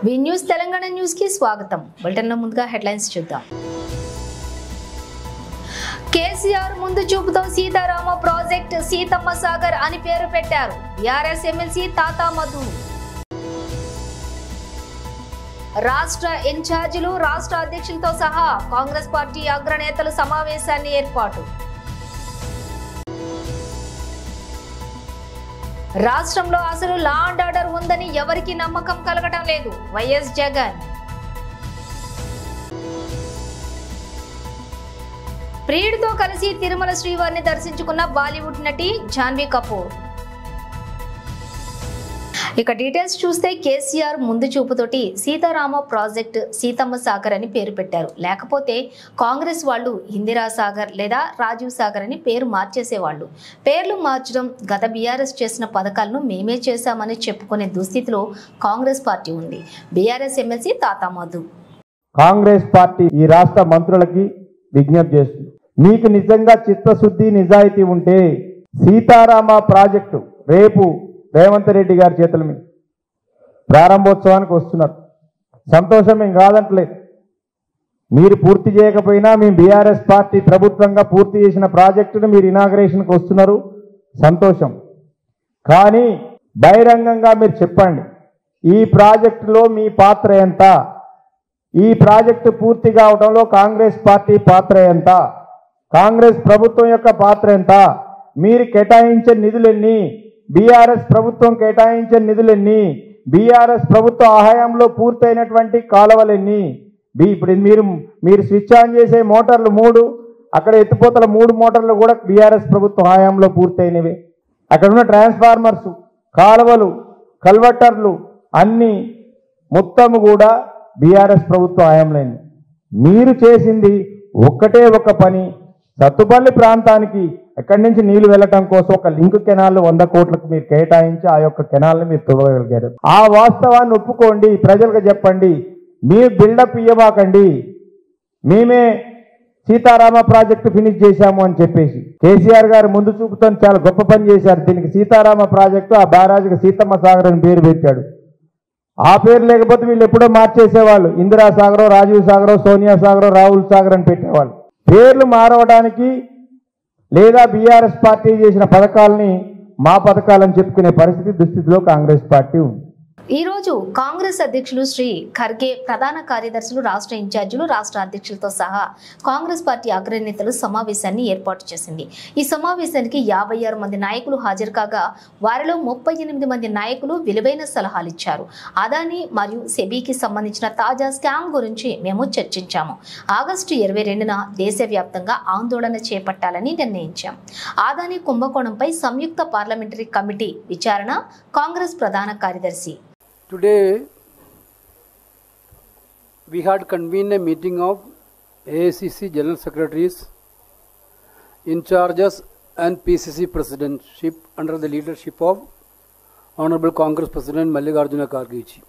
వి news Telangana news కి స్వాగతం. Bulletin లో ముందుగా హెడ్లైన్స్ చూద్దాం. కేసీఆర్ ముందు చూపుతో సీతారామ ప్రాజెక్ట్ సీతమ్మ సాగర్ అని పేరు పెట్టారు బీఆర్ఎస్ ఎమ్మెల్సీ తాతా మధు. రాష్ట్ర ఇన్ఛార్జీలు రాష్ట్ర అధ్యక్షులతో సహా కాంగ్రెస్ పార్టీ అగ్రనేతల సమావేశాన్ని ఏర్పాటు. రాష్ట్రంలో అసలు లా అండ్ ఆర్డర్ ఉందని ఎవరికి నమ్మకం కలగడం లేదు వైఎస్ జగన్. ప్రియుడితో కలిసి తిరుమల శ్రీవారిని దర్శించుకున్న బాలీవుడ్ నటి జాన్వీ కపూర్. ఇక డీటెయిల్స్ చూస్తే కేసీఆర్ ముందు చూపుతోటి సీతారామ ప్రాజెక్ట్ సీతమ్మ సాగర్ అని పేరు పెట్టారు. లేకపోతే కాంగ్రెస్ వాళ్ళు ఇందిరా సాగర్ లేదా రాజీవ్ సాగర్ అని పేరు మార్చేసేవాళ్ళు. పేర్లు మార్చడం గత బీఆర్ఎస్ చేసిన పథకాలను మేమే చేశామని చెప్పుకునే దుస్థితిలో కాంగ్రెస్ పార్టీ ఉంది. బీఆర్ఎస్ ఎమ్మెల్సీ తాతా మధు కాంగ్రెస్ పార్టీ ఈ రాష్ట్ర మంత్రులకి విజ్ఞప్తి చేస్తుంది. మీకు నిజంగా చిత్తశుద్ధి నిజాయితీ ఉంటే సీతారామ ప్రాజెక్టు రేపు రేవంత్ రెడ్డి గారి చేతుల మీద ప్రారంభోత్సవానికి వస్తున్నారు. సంతోషం ఏం కాదంటలేదు. మీరు పూర్తి చేయకపోయినా మేము బీఆర్ఎస్ పార్టీ ప్రభుత్వంగా పూర్తి చేసిన ప్రాజెక్టును మీరు ఇనాగరేషన్కి వస్తున్నారు, సంతోషం. కానీ బహిరంగంగా మీరు చెప్పండి, ఈ ప్రాజెక్టులో మీ పాత్ర ఎంత, ఈ ప్రాజెక్టు పూర్తి కావడంలో కాంగ్రెస్ పార్టీ పాత్ర ఎంత, కాంగ్రెస్ ప్రభుత్వం యొక్క పాత్ర ఎంత, మీరు కేటాయించే నిధులెన్ని, బీఆర్ఎస్ ప్రభుత్వం కేటాయించే నిధులెన్ని, బీఆర్ఎస్ ప్రభుత్వ ఆహాయంలో పూర్తయినటువంటి కాలువలెన్ని. ఇప్పుడు మీరు స్విచ్ ఆన్ చేసే మోటార్లు 3, అక్కడ ఎత్తిపోతల 3 మోటార్లు కూడా బీఆర్ఎస్ ప్రభుత్వ హయాంలో పూర్తయినవి. అక్కడ ఉన్న ట్రాన్స్ఫార్మర్స్, కాలువలు, కల్వర్టర్లు అన్నీ మొత్తము కూడా బీఆర్ఎస్ ప్రభుత్వ హయాంలో. మీరు చేసింది ఒక్కటే ఒక పని, సత్తుపల్లి ప్రాంతానికి ఎక్కడి నుంచి నీళ్లు వెళ్ళటం కోసం ఒక లింక్ కెనాల్ 100 కోట్లకు మీరు కేటాయించి ఆ యొక్క కెనాల్ని మీరు తొలగలిగారు. ఆ వాస్తవాన్ని ఒప్పుకోండి, ప్రజలకు చెప్పండి. మీరు బిల్డప్ ఇవ్వబాకండి, మేమే సీతారామ ప్రాజెక్టు ఫినిష్ చేశాము అని చెప్పేసి. కేసీఆర్ గారు ముందు చూపుతో చాలా గొప్ప పని చేశారు. దీనికి సీతారామ ప్రాజెక్టు, ఆ బ్యారాజ్కి సీతమ్మ సాగర్ అని పేరు పెట్టాడు. ఆ పేరు లేకపోతే వీళ్ళు ఎప్పుడో మార్చేసేవాళ్ళు. ఇందిరా సాగరో, రాజీవ్ సాగరో, సోనియా సాగరో, రాహుల్ సాగర్ అని పెట్టేవాళ్ళు. పేర్లు మారవడానికి లేదా బీఆర్ఎస్ పార్టీ చేసిన పథకాలని మా పథకాలని చెప్పుకునే పరిస్థితి దుస్థితిలో కాంగ్రెస్ పార్టీ ఉంది. ఈ రోజు కాంగ్రెస్ అధ్యక్షులు శ్రీ ఖర్గే, ప్రధాన కార్యదర్శులు, రాష్ట్ర ఇన్ఛార్జీలు, రాష్ట్ర అధ్యక్షులతో సహా కాంగ్రెస్ పార్టీ అగ్రనేతలు సమావేశాన్ని ఏర్పాటు చేసింది. ఈ సమావేశానికి 56 మంది నాయకులు హాజరు కాగా వారిలో 38 మంది నాయకులు విలువైన సలహాలు ఇచ్చారు. అదానీ మరియు సెబీకి సంబంధించిన తాజా స్కామ్ గురించి మేము చర్చించాము. ఆగస్టు 22న దేశవ్యాప్తంగా ఆందోళన చేపట్టాలని నిర్ణయించాం. అదానీ కుంభకోణంపై సంయుక్త పార్లమెంటరీ కమిటీ విచారణ కాంగ్రెస్ ప్రధాన కార్యదర్శి. Today we had convened a meeting of AICC General Secretaries, in charges and PCC Presidentship under the leadership of Honorable Congress President Mallikarjuna Kharge ji.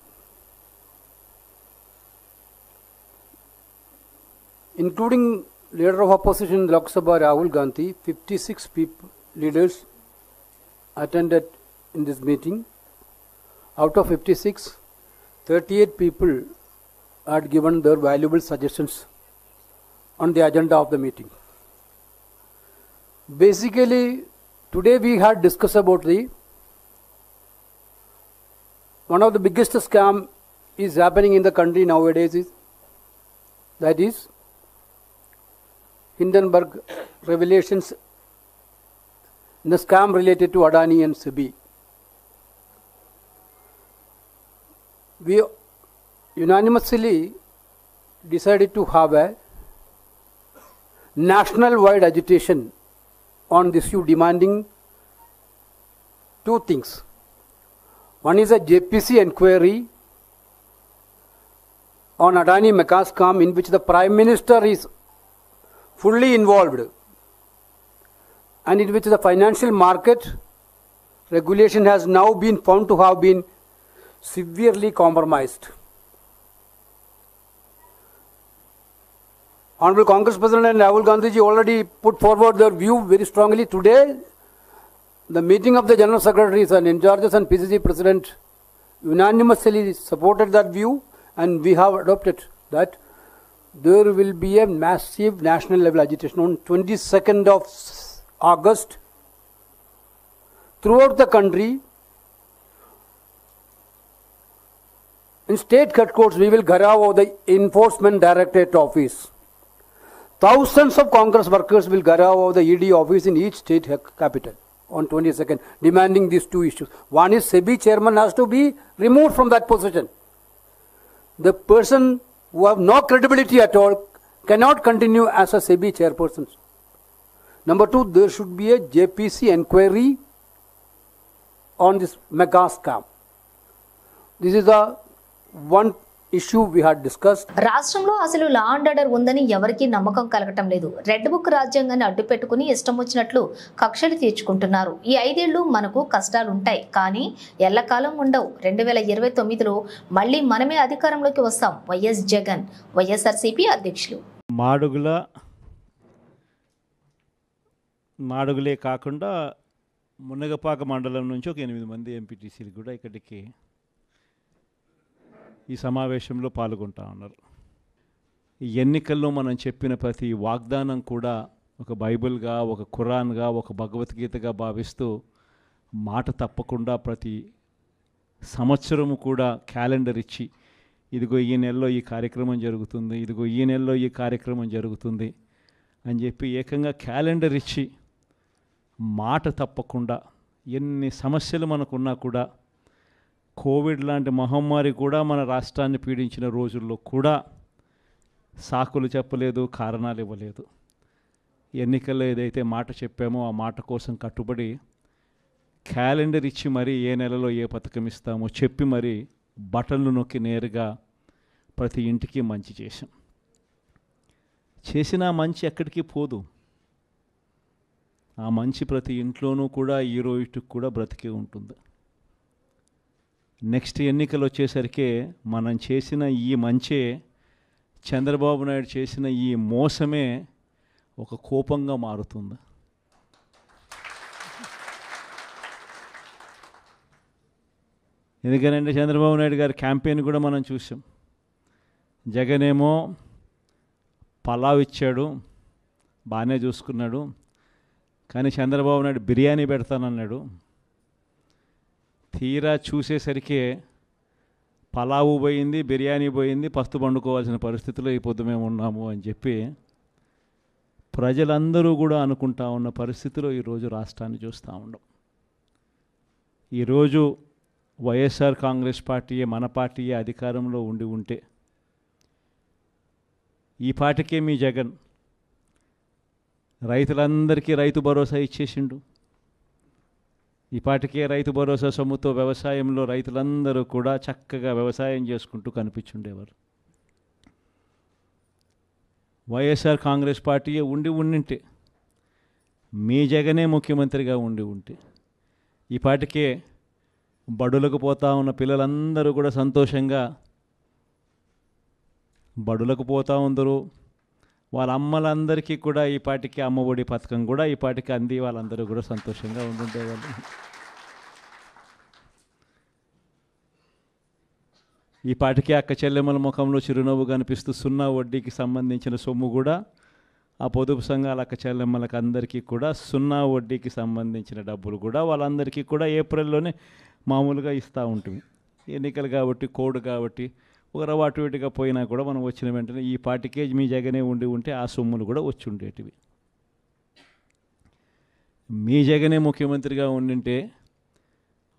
Including Leader of Opposition in Lok Sabha Rahul Gandhi, 56 leaders attended in this meeting. Out of 56, 38 people had given their valuable suggestions on the agenda of the meeting. Basically, today we had discussed about one of the biggest scam is happening in the country nowadays, that is Hindenburg revelations, the scam related to Adani and SEBI. We unanimously decided to have a national-wide agitation on this issue, demanding 2 things. One is a JPC inquiry on Adani Mecca scam, in which the Prime Minister is fully involved and in which the financial market regulation has now been found to have been severely compromised. Honorable Congress President and Rahul Gandhi ji already put forward their view very strongly. Today, the meeting of the General Secretaries and in charges and PCC President unanimously supported that view, and we have adopted that there will be a massive national level agitation on 22nd of August throughout the country. In state headquarters, we will gherav the Enforcement Directorate office. Thousands of Congress workers will gherav the ED office in each state capital on 22nd, demanding these two issues. One is SEBI chairman has to be removed from that position. The person who have no credibility at all cannot continue as a SEBI chairperson. Number two, there should be a JPC inquiry on this mega scam. This is the one issue we had discussed. రాష్ట్రంలో అసలు law and order ఉందని ఎవరికీ నమ్మకం కలగటం లేదు. Red book రాజ్యాంగాన్ని అడ్డుపెట్టుకుని ఇష్టం వచ్చినట్లు కక్షలు తీర్చుకుంటున్నారు. ఈ 5 ఏళ్లు మనకు కష్టాలు ఉంటాయి, కానీ ఎల్లకాలం ఉండవు. 2029లో మళ్ళీ మనమే అధికారంలోకి వస్తాం. వైఎస్ జగన్, వైఎస్ఆర్సీపీ అధ్యక్షులు. మాడుగులే కాకుండా మునగపాక మండలం నుంచి ఒక 8 మంది ఎంపీటీసీలు కూడా ఇక్కడికి ఈ సమావేశంలో పాల్గొంటా ఉన్నారు. ఈ ఎన్నికల్లో మనం చెప్పిన ప్రతి వాగ్దానం కూడా ఒక బైబిల్గా, ఒక ఖురాన్గా, ఒక భగవద్గీతగా భావిస్తూ మాట తప్పకుండా ప్రతి సంవత్సరము కూడా క్యాలెండర్ ఇచ్చి, ఇదిగో ఈ నెలలో ఈ కార్యక్రమం జరుగుతుంది, ఇదిగో ఈ నెలలో ఈ కార్యక్రమం జరుగుతుంది అని చెప్పి ఏకంగా క్యాలెండర్ ఇచ్చి మాట తప్పకుండా ఎన్ని సమస్యలు మనకున్నా కూడా, కోవిడ్ లాంటి మహమ్మారి కూడా మన రాష్ట్రాన్ని పీడించిన రోజుల్లో కూడా సాకులు చెప్పలేదు, కారణాలు ఇవ్వలేదు. ఎన్నికల్లో ఏదైతే మాట చెప్పామో ఆ మాట కోసం కట్టుబడి క్యాలెండర్ ఇచ్చి మరీ ఏ నెలలో ఏ పథకం ఇస్తామో చెప్పి మరీ బటన్లు నొక్కి నేరుగా ప్రతి ఇంటికి మంచి చేశాం. చేసిన మంచి ఎక్కడికి పోదు. ఆ మంచి ప్రతి ఇంట్లోనూ కూడా ఈ రోజుకి కూడా బ్రతికే ఉంటుంది. నెక్స్ట్ ఎన్నికలు వచ్చేసరికి మనం చేసిన ఈ మంచే, చంద్రబాబు నాయుడు చేసిన ఈ మోసమే ఒక కోపంగా మారుతుంది. ఎందుకనంటే చంద్రబాబు నాయుడు గారి క్యాంపెయిన్ కూడా మనం చూసాం. జగన్ ఏమో పలావ్ ఇచ్చాడు, బాగానే చూసుకున్నాడు, కానీ చంద్రబాబు నాయుడు బిర్యానీ పెడతానన్నాడు. తీరా చూసేసరికి పలావు పోయింది, బిర్యానీ పోయింది, పస్తు పండుకోవాల్సిన పరిస్థితిలో ఈ పొద్దు మేము ఉన్నాము అని చెప్పి ప్రజలందరూ కూడా అనుకుంటా ఉన్న పరిస్థితిలో ఈరోజు రాష్ట్రాన్ని చూస్తూ ఉన్నాం. ఈరోజు వైఎస్ఆర్ కాంగ్రెస్ పార్టీయే, మన పార్టీయే అధికారంలో ఉంటే ఈ పార్టీకే మీ జగన్ రైతులందరికీ రైతు భరోసా ఇచ్చేసిండు. ఈ పాటికే రైతు భరోసా సొమ్ముతో వ్యవసాయంలో రైతులందరూ కూడా చక్కగా వ్యవసాయం చేసుకుంటూ కనిపించుండేవారు. వైఎస్ఆర్ కాంగ్రెస్ పార్టీయే ఉండింటే, మీ జగనే ముఖ్యమంత్రిగా ఉంటే ఈ పాటికే బడులకు పోతా ఉన్న పిల్లలందరూ కూడా సంతోషంగా బడులకు పోతూ ఉందరు. వాళ్ళ అమ్మలందరికీ కూడా ఈ పాటికి అమ్మఒడి పథకం కూడా ఈ పాటికి అంది వాళ్ళందరూ కూడా సంతోషంగా ఉండుండేవాళ్ళు. ఈ పాటికి అక్క చెల్లెమ్మల ముఖంలో చిరునవ్వు కనిపిస్తూ సున్నా వడ్డీకి సంబంధించిన సొమ్ము కూడా ఆ పొదుపు సంఘాల అక్క చెల్లెమ్మలకు అందరికీ కూడా సున్నా వడ్డీకి సంబంధించిన డబ్బులు కూడా వాళ్ళందరికీ కూడా ఏప్రిల్లోనే మామూలుగా ఇస్తూ ఉంటుంది. ఎన్నికలు కాబట్టి, కోడ్ కాబట్టి ఒక అటు ఇటుగా పోయినా కూడా మనం వచ్చిన వెంటనే ఈ పార్టీకే మీ జగనే ఉంటే ఆ సొమ్ములు కూడా వచ్చి ఉండేటివి. మీ జగనే ముఖ్యమంత్రిగా ఉండింటే,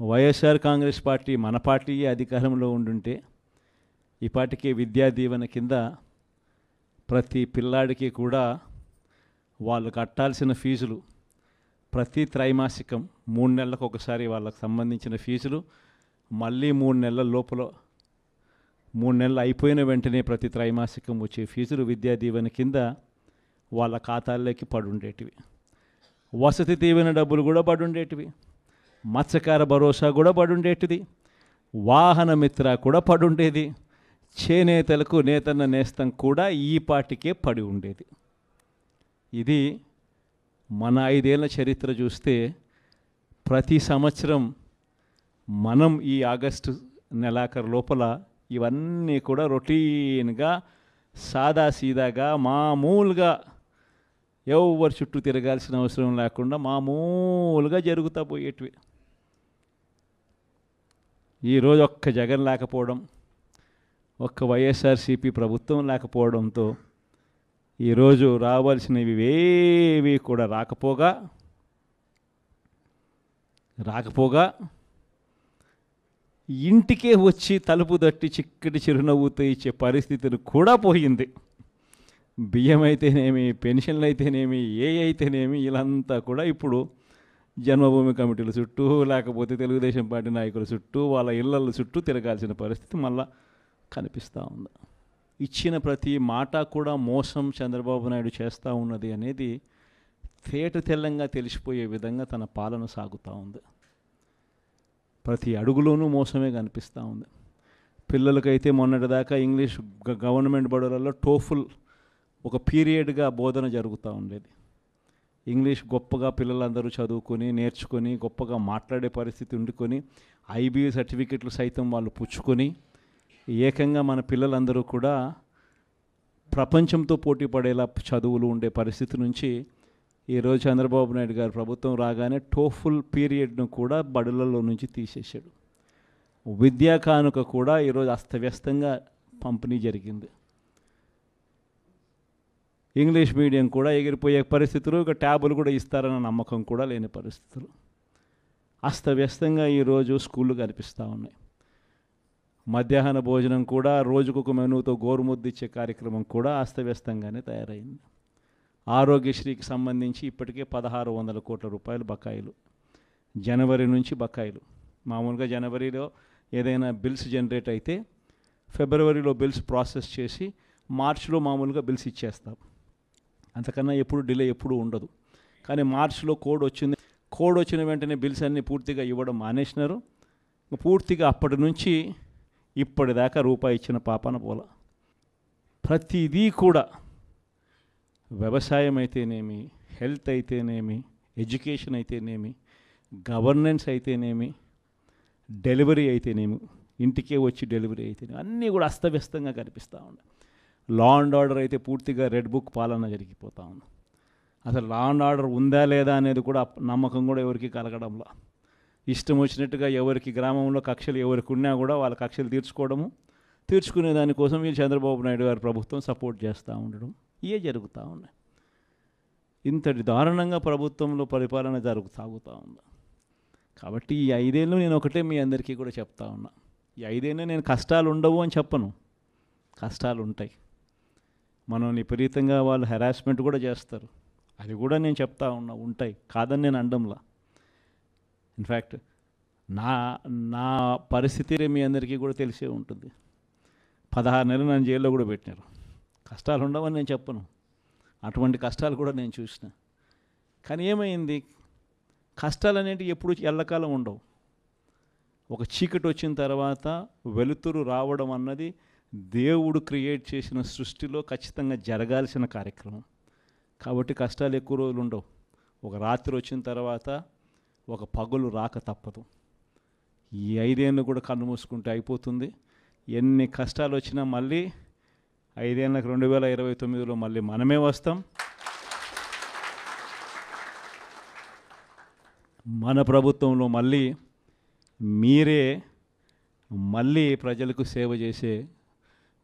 వైఎస్ఆర్ కాంగ్రెస్ పార్టీ మన పార్టీ అధికారంలో ఉండుంటే ఈ పార్టీకే విద్యా దీవెన కింద ప్రతి పిల్లాడికి కూడా వాళ్ళు కట్టాల్సిన ఫీజులు ప్రతి త్రైమాసికం 3 నెలలకు ఒకసారి వాళ్ళకు సంబంధించిన ఫీజులు మళ్ళీ 3 నెలల లోపల 3 నెలలు అయిపోయిన వెంటనే ప్రతి త్రైమాసికం వచ్చే ఫీజులు విద్యా దీవెన కింద వాళ్ళ ఖాతాల్లోకి పడుండేటివి. వసతి దీవెన డబ్బులు కూడా పడుండేటివి. మత్స్యకార భరోసా కూడా పడుండేటిది. వాహన మిత్ర కూడా పడుండేది. చేనేతలకు నేతన్న నేస్తం కూడా ఈ పార్టీకే పడి ఉండేది. ఇది మన 5 ఏళ్ల చరిత్ర చూస్తే ప్రతి సంవత్సరం మనం ఈ ఆగస్టు నెలాఖరు లోపల ఇవన్నీ కూడా రొటీన్గా సాదాసీదాగా మామూలుగా ఎవరు చుట్టూ తిరగాల్సిన అవసరం లేకుండా మామూలుగా జరుగుతూ పోయేటివి. ఈరోజు ఒక్క జగన్ లేకపోవడం, ఒక్క వైఎస్ఆర్సీపీ ప్రభుత్వం లేకపోవడంతో ఈరోజు రావాల్సినవి ఏవి కూడా రాకపోగా ఇంటికే వచ్చి తలుపు తట్టి చిక్కటి చిరునవ్వుతో ఇచ్చే పరిస్థితులు కూడా పోయింది. బియ్యం అయితేనేమి, పెన్షన్లు అయితేనేమి, అయితేనేమి వీళ్ళంతా కూడా ఇప్పుడు జన్మభూమి కమిటీల చుట్టూ లేకపోతే తెలుగుదేశం పార్టీ నాయకుల చుట్టూ వాళ్ళ ఇళ్ళ చుట్టూ తిరగాల్సిన పరిస్థితి మళ్ళా కనిపిస్తూ ఉంది. ఇచ్చిన ప్రతి మాట కూడా మోసం చంద్రబాబు నాయుడు చేస్తూ ఉన్నది అనేది తేట తెల్లంగా తెలిసిపోయే విధంగా తన పాలన సాగుతూ ఉంది. ప్రతి అడుగులోనూ మోసమే కనిపిస్తూ ఉంది. పిల్లలకైతే మొన్నటిదాకా ఇంగ్లీష్ గవర్నమెంట్ బడులలో టోఫుల్ ఒక పీరియడ్గా బోధన జరుగుతూ ఉండేది. ఇంగ్లీష్ గొప్పగా పిల్లలందరూ చదువుకొని నేర్చుకొని గొప్పగా మాట్లాడే పరిస్థితి ఉండుకొని IBA సర్టిఫికెట్లు సైతం వాళ్ళు పుచ్చుకొని ఏకంగా మన పిల్లలందరూ కూడా ప్రపంచంతో పోటీ పడేలా చదువులు ఉండే పరిస్థితి నుంచి ఈరోజు చంద్రబాబు నాయుడు గారు ప్రభుత్వం రాగానే టోఫుల్ పీరియడ్ను కూడా బడులలో నుంచి తీసేశాడు. విద్యా కానుక కూడా ఈరోజు అస్తవ్యస్తంగా పంపిణీ జరిగింది. ఇంగ్లీష్ మీడియం కూడా ఎగిరిపోయే పరిస్థితులు, ఇక ట్యాబులు కూడా ఇస్తారన్న నమ్మకం కూడా లేని పరిస్థితులు. అస్తవ్యస్తంగా ఈరోజు స్కూళ్ళు కనిపిస్తూ ఉన్నాయి. మధ్యాహ్న భోజనం కూడా రోజుకొక మెనూతో గోరుముద్దు ఇచ్చే కార్యక్రమం కూడా అస్తవ్యస్తంగానే తయారైంది. ఆరోగ్యశ్రీకి సంబంధించి ఇప్పటికే 1600 కోట్ల రూపాయలు బకాయిలు, జనవరి నుంచి బకాయిలు. మామూలుగా జనవరిలో ఏదైనా బిల్స్ జనరేట్ అయితే ఫిబ్రవరిలో బిల్స్ ప్రాసెస్ చేసి మార్చిలో మామూలుగా బిల్స్ ఇచ్చేస్తాం. అంతకన్నా ఎప్పుడు డిలే ఎప్పుడు ఉండదు. కానీ మార్చిలో కోడ్ వచ్చింది. కోడ్ వచ్చిన వెంటనే బిల్స్ అన్నీ పూర్తిగా ఇవ్వడం మానేసినారు. పూర్తిగా అప్పటి నుంచి ఇప్పటిదాకా రూపాయి ఇచ్చిన పాపాన పోల. ప్రతిదీ కూడా వ్యవసాయం అయితేనేమి, హెల్త్ అయితేనేమి, ఎడ్యుకేషన్ అయితేనేమి, గవర్నెన్స్ అయితేనేమి, డెలివరీ అయితేనేమి, ఇంటికే వచ్చి డెలివరీ అయితేనేమి అన్నీ కూడా అస్తవ్యస్తంగా కనిపిస్తూ ఉన్నాయి. లా అండ్ ఆర్డర్ అయితే పూర్తిగా రెడ్ బుక్ పాలన జరిగిపోతూ ఉంది. అసలు లా అండ్ ఆర్డర్ ఉందా లేదా అనేది కూడా నమ్మకం కూడా ఎవరికి కలగడంలా. ఇష్టం వచ్చినట్టుగా ఎవరికి గ్రామంలో కక్షలు ఎవరికి ఉన్నా కూడా వాళ్ళ కక్షలు తీర్చుకునే దానికోసం ఈ చంద్రబాబు నాయుడు గారి ప్రభుత్వం సపోర్ట్ చేస్తూ ఉండడం ఇవే జరుగుతూ ఉన్నాయి. ఇంతటి దారుణంగా ప్రభుత్వంలో పరిపాలన సాగుతూ ఉంది. కాబట్టి ఈ 5 ఏళ్ళు నేను ఒకటే మీ అందరికీ కూడా చెప్తా ఉన్నా. ఈ 5 ఏళ్ళు నేను కష్టాలు ఉండవు అని చెప్పను, కష్టాలు ఉంటాయి. మనం విపరీతంగా వాళ్ళు హెరాస్మెంట్ కూడా చేస్తారు, అది కూడా నేను చెప్తా ఉన్నా, ఉంటాయి, కాదని నేను అనడంలా. ఇన్ఫ్యాక్ట్ నా పరిస్థితి మీ అందరికీ కూడా తెలిసే ఉంటుంది. 16 నెలలు నన్ను జైల్లో కూడా పెట్టినారు. కష్టాలు ఉండవని నేను చెప్పను, అటువంటి కష్టాలు కూడా నేను చూసిన. కానీ ఏమైంది, కష్టాలు అనేవి ఎప్పుడు ఎల్లకాలం ఉండవు. ఒక చీకటి వచ్చిన తర్వాత వెలుతురు రావడం అన్నది దేవుడు క్రియేట్ చేసిన సృష్టిలో ఖచ్చితంగా జరగాల్సిన కార్యక్రమం. కాబట్టి కష్టాలు ఎక్కువ రోజులు ఉండవు. ఒక రాత్రి వచ్చిన తర్వాత ఒక పగలు రాక తప్పదు. ఈ 5 ఏళ్ళు కూడా కన్ను మూసుకుంటే అయిపోతుంది. ఎన్ని కష్టాలు వచ్చినా మళ్ళీ 5 ఏళ్ళకి 2029లో మళ్ళీ మనమే వస్తాం. మన ప్రభుత్వంలో మళ్ళీ మీరే మళ్ళీ ప్రజలకు సేవ చేసే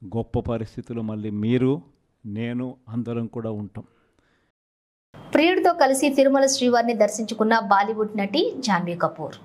గొప్ప పరిస్థితులు మళ్ళీ మీరు నేను అందరం కూడా ఉంటాం. ప్రియుడితో కలిసి తిరుమల శ్రీవారిని దర్శించుకున్న బాలీవుడ్ నటి Janhvi Kapoor.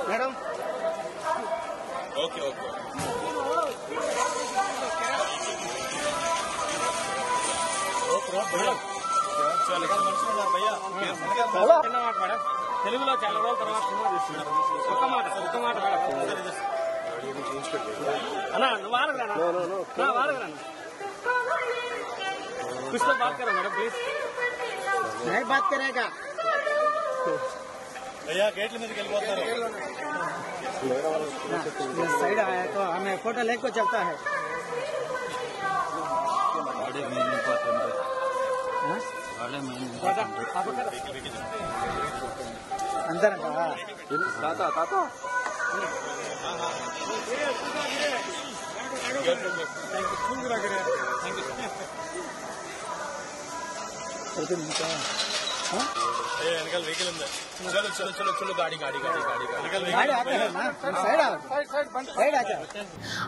Madam okay okay madam తెలుగులో చాలా రోజుల తర్వాత సినిమా తీస్తున్నారు. ఒక్క మాట అన్నా నువ్వు వాడగరా कुछ तो बात करो मैडम प्लीज. नहीं बात करेगा भैया गेट में साइड आया तो हमें फोटो लेको चलता है. अंदर ताता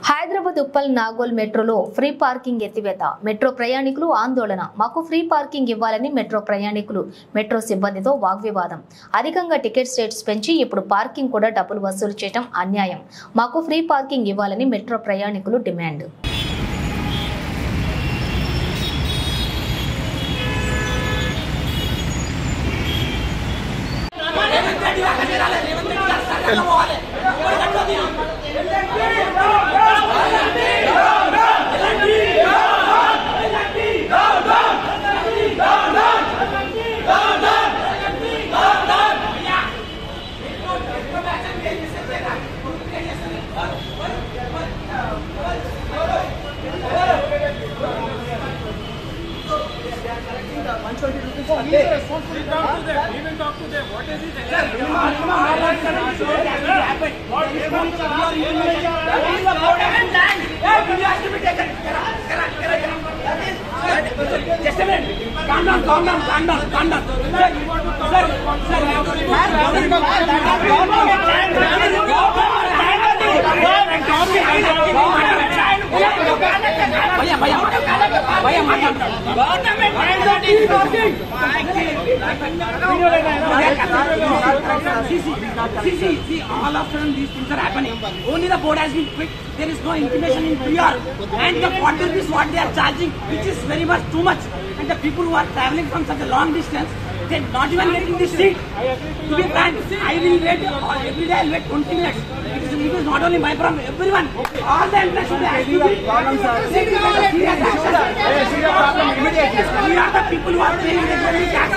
హైదరాబాద్ ఉప్పల్ నాగోల్ మెట్రోలో ఫ్రీ పార్కింగ్ ఎత్తివేత. మెట్రో ప్రయాణికులు ఆందోళన. మాకు ఫ్రీ పార్కింగ్ ఇవ్వాలని మెట్రో ప్రయాణికులు మెట్రో సిబ్బందితో వాగ్వివాదం. అధికంగా టికెట్ రేట్స్ పెంచి ఇప్పుడు పార్కింగ్ కూడా డబ్బులు వసూలు చేయడం అన్యాయం. మాకు ఫ్రీ పార్కింగ్ ఇవ్వాలని మెట్రో ప్రయాణికులు demand. See, all of a sudden these things are happening. Only the board has been quick. There is no intimation in PR. And the quarter is what they are charging, which is very much too much. And the people who are traveling from such a long distance, they are not even getting this seat. To be frank, I will wait every day. I will wait 20 minutes. It is not only my problem. Everyone, all the entrance should be active. We are the people who are paying the tax.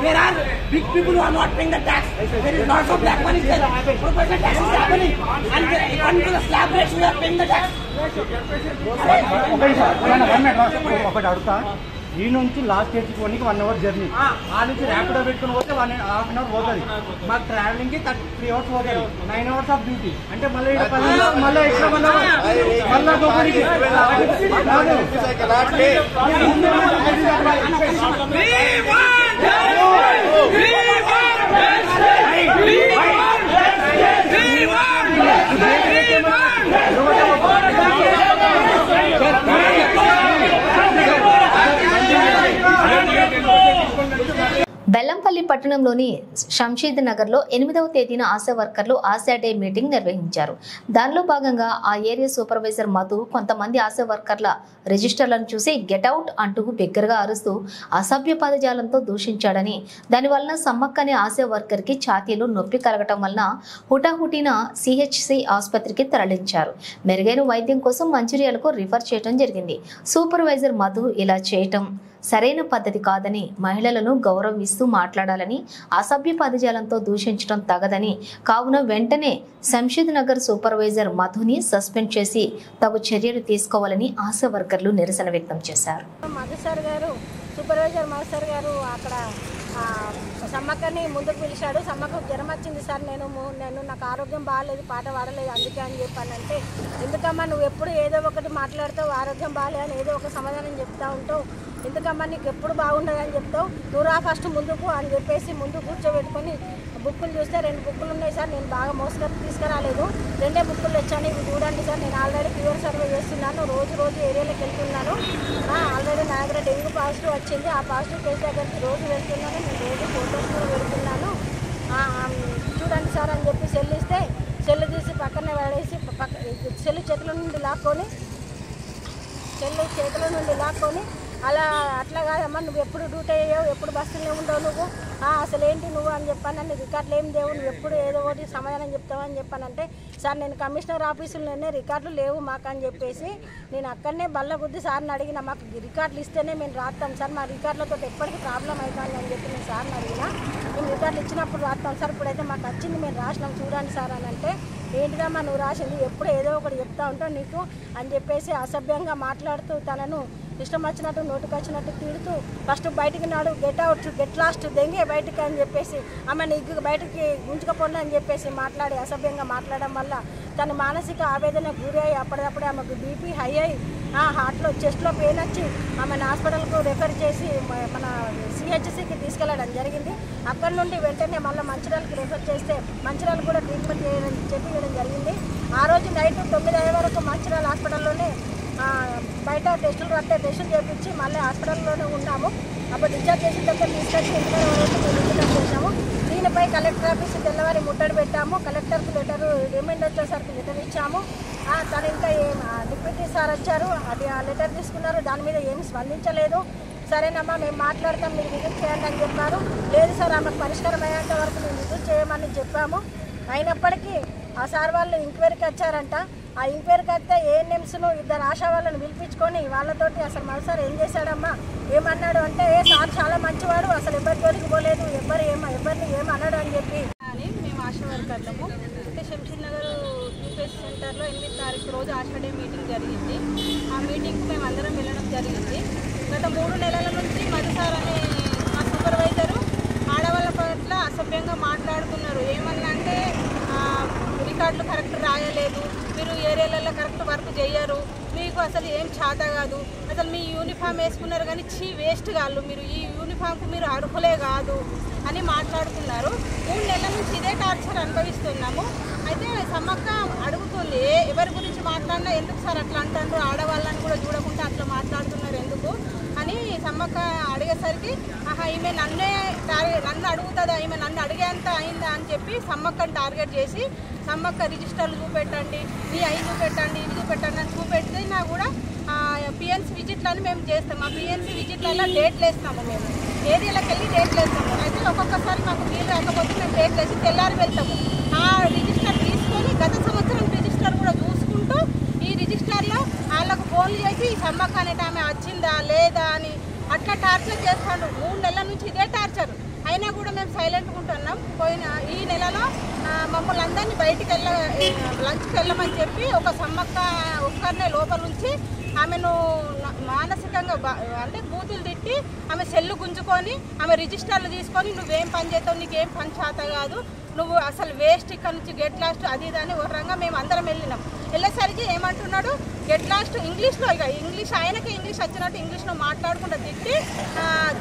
There are big people who are not paying the tax. There is lots of black money there. Proportional tax is happening, and according to the slab rates, we are paying the tax. ఒకటి అడుగుతా, ఈ నుంచి last తెచ్చుకోనికి 1 hour journey, ఆ నుంచి ర్యాపిడో పెట్టుకుని పోతే 1.5 hour పోతుంది. మాకు ట్రావెలింగ్ కి 3 అవర్స్ పోతుంది. 9 అవర్స్ ఆఫ్ డ్యూటీ అంటే మళ్ళీ మళ్ళీ ఎక్స్ట్రా మళ్ళీ బెల్లంపల్లి పట్టణంలోని శంషీద్ నగర్లో 8వ తేదీన ఆశా వర్కర్లు ఆశా డే మీటింగ్ నిర్వహించారు. దానిలో భాగంగా ఆ ఏరియా సూపర్వైజర్ మధు కొంతమంది ఆశా వర్కర్ల రిజిస్టర్లను చూసి గెట్అవుట్ అంటూ బిగ్గరగా అరుస్తూ అసభ్య పదజాలంతో దూషించాడని, దానివలన సమ్మక్క అనే ఆశా వర్కర్కి ఛాతీలో నొప్పి కలగటం వలన హుటాహుటిన సిహెచ్సి ఆసుపత్రికి తరలించారు. మెరుగైన వైద్యం కోసం మంచిర్యాలకు రిఫర్ చేయడం జరిగింది. సూపర్వైజర్ మధు ఇలా చేయటం సరైన పద్ధతి కాదని, మహిళలను గౌరవిస్తూ మాట్లాడాలని, అసభ్య పదజాలంతో దూషించడం తగదని, కావున వెంటనే శంషీద్ నగర్ సూపర్వైజర్ మధుని సస్పెండ్ చేసి తగు చర్యలు తీసుకోవాలని ఆశా వర్కర్లు నిరసన వ్యక్తం చేశారు. మధు సార్ గారు, సూపర్వైజర్ మధు సార్ గారు అక్కడ సమ్మక్కని ముందుకు పిలిచాడు. సమ్మకు జ్వరం వచ్చింది సార్, నేను నాకు ఆరోగ్యం బాగాలేదు, పాట పాడలేదు అందుకే అని చెప్పానంటే, ఎందుకమ్మా నువ్వు ఎప్పుడు ఏదో ఒకటి మాట్లాడుతావు, ఆరోగ్యం బాగాలేదు అని ఏదో ఒక సమాధానం చెప్తా ఉంటావు, ఎందుకమ్మా నీకు ఎప్పుడు బాగుండదు అని చెప్తావు, నువ్వు రా ఫస్ట్ ముందుకు అని చెప్పేసి ముందు కూర్చోబెట్టుకొని బుక్కులు చూస్తే 2 బుక్కులు ఉన్నాయి సార్, నేను బాగా తీసుకురాలేదు, 2 బుక్కులు తెచ్చాను, ఇవి చూడండి సార్, నేను ఆల్రెడీ ఫీవర్ సర్వే చేస్తున్నాను, రోజు ఏరియాలోకి వెళ్తున్నాను, ఆల్రెడీ నా దగ్గర డెంగ్యూ పాజిటివ్ వచ్చింది, ఆ పాజిటివ్ కేసు దగ్గరికి రోజు వెళ్తున్నాను, నేను రోజు ఫోటోస్ కూడా వెళ్తున్నాను, చూడండి సార్ అని చెప్పి సెల్ ఇస్తే సెల్ తీసి పక్కనే పడేసి సెల్ చేతుల నుండి లాక్కొని అలా అట్లా కాదమ్మా, నువ్వు ఎప్పుడు డ్యూటీ అయ్యావు, ఎప్పుడు బస్సులో ఉండవు నువ్వు, అసలు ఏంటి నువ్వు అని చెప్పాను. రికార్డులు ఏం లేవు, నువ్వు ఎప్పుడు ఏదో ఒకటి సమాధానం చెప్తావని చెప్పానంటే, సార్ నేను కమిషనర్ ఆఫీసులోనే రికార్డులు లేవు మాకు అని చెప్పేసి నేను అక్కడనే బల్ల గుద్ది సార్ని అడిగిన, మాకు రికార్డులు ఇస్తేనే మేము రాస్తాం సార్, మా రికార్డులతో ఎప్పటికీ ప్రాబ్లం అవుతుంది అని చెప్పి నేను సార్ని అడిగిన. మేము రికార్డులు ఇచ్చినప్పుడు రాస్తాం సార్, ఇప్పుడైతే మాకు వచ్చింది మేము రాసినాం చూడండి సార్ అని అంటే, ఏంటిదమ్మా నువ్వు రాసింది, ఎప్పుడు ఏదో ఒకటి చెప్తా ఉంటావు నీకు అని చెప్పేసి అసభ్యంగా మాట్లాడుతూ తనను ఇష్టం వచ్చినట్టు నోటికి వచ్చినట్టు తిడుతూ ఫస్ట్ బయటికి నాడు గెట్ అవుట్ గెట్ లాస్ట్ దెంగే బయటికి అని చెప్పేసి ఆమెను బయటికి ఉంచుకపోండి అని చెప్పేసి మాట్లాడి అసభ్యంగా మాట్లాడడం వల్ల తను మానసిక ఆవేదన గురి అయ్యి అప్పటికప్పుడే ఆమెకు బీపీ హై అయ్యి హార్ట్లో చెస్ట్లో పెయిన్ వచ్చి ఆమెను హాస్పిటల్కు రెఫర్ చేసి మన సిహెచ్సికి తీసుకెళ్ళడం జరిగింది. అక్కడి నుండి వెంటనే మళ్ళీ మంచిర్యాలకు రెఫర్ చేస్తే మంచిర్యాల కూడా ట్రీట్మెంట్ చేయడం జరిగింది. ఆ రోజు నైట్ 9 వరకు మంచిర్యాల హాస్పిటల్లోనే బయట టెస్టులు చేయించి మళ్ళీ హాస్పిటల్లోనే ఉన్నాము. అప్పుడు డిశ్చార్జ్ చేసిన దగ్గర తీసుకొచ్చి ఇంటి వరకు మేము చేసాము. దీనిపై కలెక్టర్ ఆఫీస్ తెల్లవారి ముట్టడి పెట్టాము. కలెక్టర్కి లెటరు రిమైండ్ వచ్చేసరికి లెటర్ ఇచ్చాము. తను ఇంకా డిప్యూటీ సార్ వచ్చారు, అది ఆ లెటర్ తీసుకున్నారు, దాని మీద ఏమి స్పందించలేదు. సరేనమ్మా మేము మాట్లాడతాం, మీరు విజిట్ చేయండి అని చెప్పారు. లేదు సార్ ఆమెకు పరిష్కారం అయ్యేంత వరకు మేము విజిట్ చేయమని చెప్పాము. అయినప్పటికీ ఆ సార్ వాళ్ళు ఎంక్వైరీకి వచ్చారంట. ఆ ఎంక్వైరీకి వస్తే ఏఎన్ఎంస్ను 2 ఆశా వాళ్ళని పిలిపించుకొని వాళ్ళతోటి అసలు మన సార్ ఏం చేశాడమ్మా ఏమన్నాడు అంటే, సార్ చాలా మంచివాడు, అసలు ఎవరి జోలికి పోలేదు, ఎవరిని ఏమన్నాడు అని చెప్పి అని మేము ఆశా వర్కర్లము అంటే శంషీర్ నగర్ యూపీఎస్ సెంటర్లో 8వ తారీఖు రోజు ఆశా డే మీటింగ్ జరిగింది. ఆ మీటింగ్కి మేము అందరం వెళ్ళడం జరిగింది. గత 3 నెలల నుంచి మధు సార్ అనే మా సూపర్వైజరు ఆడవాళ్ళ పట్ల అసభ్యంగా మాట్లాడుతున్నారు. ఏమన్నా అంటే రికార్డులు కరెక్ట్ రాయలేదు, మీరు ఏరియాలలో కరెక్ట్ వర్క్ చేయరు, మీకు అసలు ఏం చేత కాదు, అసలు మీ యూనిఫామ్ వేసుకున్నారు కానీ వేస్ట్ కాదు, మీరు ఈ యూనిఫామ్కు మీరు అర్హులే కాదు అని మాట్లాడుతున్నారు. 3 నెలల నుంచి ఇదే టార్చర్ అనుభవిస్తున్నాము. అయితే సమ్మక్క అడుగుతుంది, ఎవరి గురించి మాట్లాడినా ఎందుకు సార్ అట్లా అంటారు, ఆడవాళ్ళని కూడా చూడకుండా అట్లా మాట్లాడుతున్నారు ఎందుకు అని సమ్మక్క అడిగేసరికి, ఈమె నన్ను అడుగుతుందా, ఈమె నన్ను అడిగేంత అయిందా అని చెప్పి సమ్మక్కని టార్గెట్ చేసి, సమ్మక్క రిజిస్టర్లు చూపెట్టండి, మీ అయి చూపెట్టండి, ఇది చూపెట్టండి అని చూపెట్టినా కూడా పిఎన్సీ విజిట్లని మేము చేస్తాం. ఆ పిఎన్సీ విజిట్లలో డేట్లు వేస్తాము, మేము ఏరియాలకు వెళ్ళి డేట్లు వేస్తాము. అయితే ఒక్కొక్కసారి మాకు వీలు రాకపోతే మేము డేట్లు వేసి తెల్లారి వెళ్తాము. ఆ రిజిస్టర్ తీసుకొని గత సంవత్సరం రిజిస్టర్ కూడా చూసుకుంటూ ఈ రిజిస్టర్లో వాళ్ళకు ఫోన్లు చేసి ఈ సమ్మక్క అనేట ఆమె వచ్చిందా లేదా అని అట్లా టార్చర్ చేస్తాడు. 3 నెలల నుంచి ఇదే టార్చర్. అయినా కూడా మేము సైలెంట్గా ఉంటున్నాం. పోయిన ఈ నెలలో మమ్మల్ని అందరినీ బయటికి లంచ్కి వెళ్ళమని చెప్పి ఒక సమ్మక్క ఒక్కరినే లోపల ఉంచి ఆమెను మానసికంగా అంటే బూతులు తిట్టి ఆమె సెల్లు గుంజుకొని ఆమె రిజిస్టర్లు తీసుకొని నువ్వేం పని చేస్తావు, నీకేం పని చేత కాదు, నువ్వు అసలు వేస్ట్, ఇక్కడ నుంచి గెట్ లాస్ట్ అది ఇదని వర్రంగా మేము అందరం వెళ్ళినాం. వెళ్ళేసరికి ఏమంటున్నాడు, గెట్ లాస్ట్ ఇంగ్లీష్లో, ఇక ఇంగ్లీష్ ఆయనకి ఇంగ్లీష్ వచ్చినట్టు ఇంగ్లీష్లో మాట్లాడుకుంటూ తిట్టి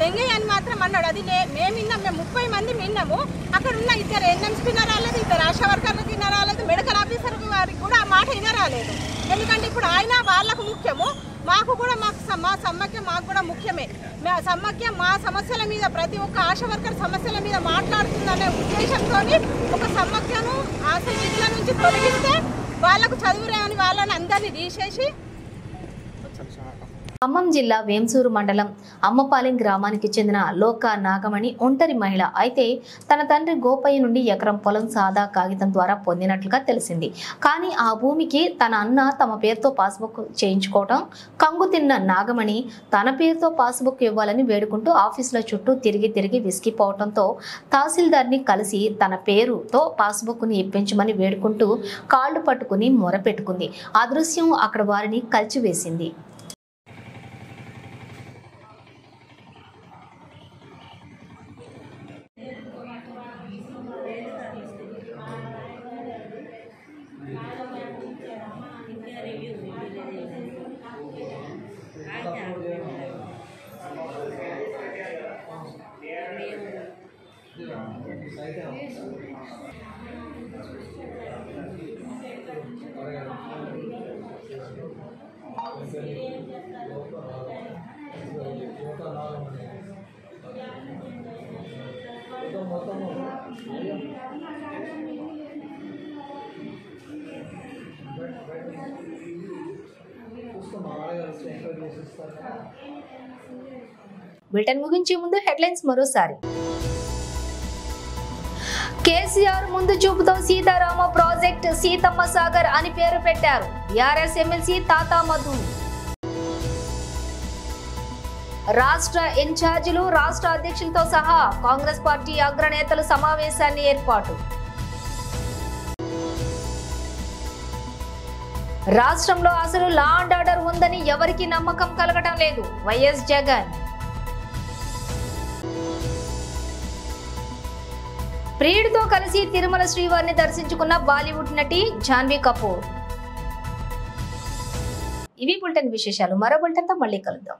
దెంగయ్య అని మాత్రం అన్నాడు. అది మేము విన్నాం, మేము 30 మంది విన్నాము. అక్కడ ఉన్న 2 ఎన్ఎంస్ వినరాలేదు, 2 ఆశా వర్కర్లకు వినరాలేదు, మెడికల్ ఆఫీసర్ వారికి కూడా ఆ మాట వినరాలేదు. ఎందుకంటే ఇప్పుడు ఆయన వాళ్ళకు ముఖ్యము, మాకు కూడా మా సమ్మక్య మాకు కూడా ముఖ్యమే. సమ్మక్య మా సమస్యల మీద ప్రతి ఒక్క ఆశా వర్కర్ సమస్యల మీద మాట్లాడుతుందనే ఉద్దేశంతో ఒక సమ్మక్యను ఆశా విధుల నుంచి తొలగిస్తే వాళ్ళకు చదువురేమని వాళ్ళని అందరినీ తీసేసి ఖమ్మం జిల్లా వేంసూరు మండలం అమ్మపాలెం గ్రామానికి చెందిన లోకా నాగమణి ఒంటరి మహిళ. అయితే తన తండ్రి గోపయ్య నుండి ఎకరం పొలం సాదా కాగితం ద్వారా పొందినట్లుగా తెలిసింది. కానీ ఆ భూమికి తన అన్న తమ పేరుతో పాస్బుక్ చేయించుకోవడం కంగు తిన్న నాగమణి తన పేరుతో పాస్బుక్ ఇవ్వాలని వేడుకుంటూ ఆఫీసుల చుట్టూ తిరిగి విసిగిపోవడంతో తహసీల్దార్ని కలిసి తన పేరుతో పాస్బుక్ని ఇప్పించమని వేడుకుంటూ కాళ్లు పట్టుకుని మొరపెట్టుకుంది. ఆ దృశ్యం అక్కడ వారిని కలిచివేసింది. బులెటిన్ ముగించే ముందు హెడ్లైన్స్ మరోసారి. కేసీఆర్ ముందు చూపుతో సీతారామ ప్రాజెక్ట్ సీతమ్మ సాగర్ అని పేరు పెట్టారు టీఆర్ఎస్ ఎమ్మెల్సీ తాతా మధు. రాష్ట్ర ఇన్ఛార్జీలు రాష్ట్ర అధ్యక్షులతో సహా కాంగ్రెస్ పార్టీ అగ్రనేతలు సమావేశాన్ని ఏర్పాటు. రాష్ట్రంలో అసలు లా అండ్ ఆర్డర్ ఉందని ఎవరికీ నమ్మకం కలగడం లేదు వైఎస్ జగన్. ప్రియుడితో కలిసి తిరుమల శ్రీవారిని దర్శించుకున్న బాలీవుడ్ నటి జాన్వీ కపూర్. ఇవి బులెటిన్ విశేషాలు. మరో బులెటిన్తో మళ్ళీ కలుద్దాం.